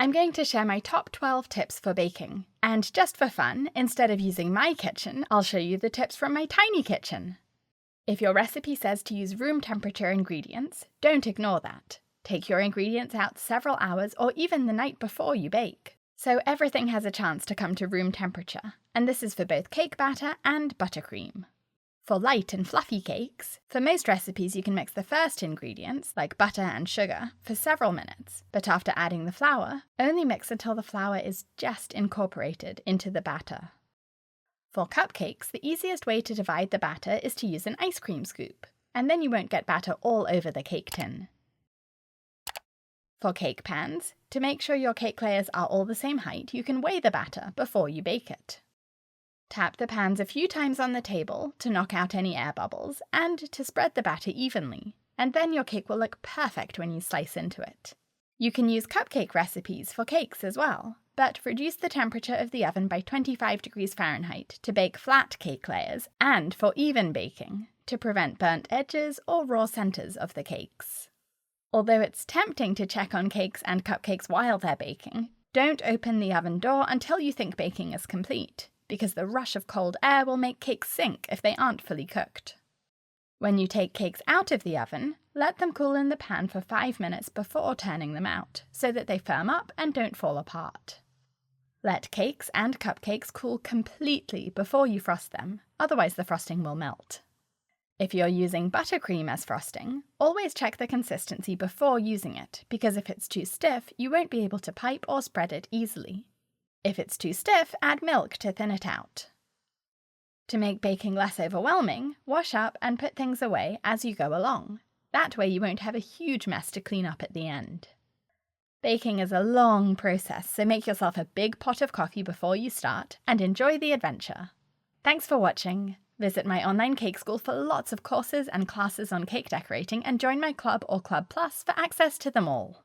I'm going to share my top 12 tips for baking. And just for fun, instead of using my kitchen, I'll show you the tips from my tiny kitchen. If your recipe says to use room temperature ingredients, don't ignore that. Take your ingredients out several hours or even the night before you bake, so everything has a chance to come to room temperature, and this is for both cake batter and buttercream. For light and fluffy cakes, for most recipes you can mix the first ingredients, like butter and sugar, for several minutes, but after adding the flour, only mix until the flour is just incorporated into the batter. For cupcakes, the easiest way to divide the batter is to use an ice cream scoop, and then you won't get batter all over the cake tin. For cake pans, to make sure your cake layers are all the same height, you can weigh the batter before you bake it. Tap the pans a few times on the table to knock out any air bubbles and to spread the batter evenly, and then your cake will look perfect when you slice into it. You can use cupcake recipes for cakes as well, but reduce the temperature of the oven by 25 degrees Fahrenheit to bake flat cake layers and for even baking, to prevent burnt edges or raw centers of the cakes. Although it's tempting to check on cakes and cupcakes while they're baking, don't open the oven door until you think baking is complete, because the rush of cold air will make cakes sink if they aren't fully cooked. When you take cakes out of the oven, let them cool in the pan for 5 minutes before turning them out, so that they firm up and don't fall apart. Let cakes and cupcakes cool completely before you frost them, otherwise the frosting will melt. If you're using buttercream as frosting, always check the consistency before using it, because if it's too stiff, you won't be able to pipe or spread it easily. If it's too stiff, add milk to thin it out. To make baking less overwhelming, wash up and put things away as you go along. That way you won't have a huge mess to clean up at the end. Baking is a long process, so make yourself a big pot of coffee before you start and enjoy the adventure. Thanks for watching. Visit my online cake school for lots of courses and classes on cake decorating and join my club or Club Plus for access to them all.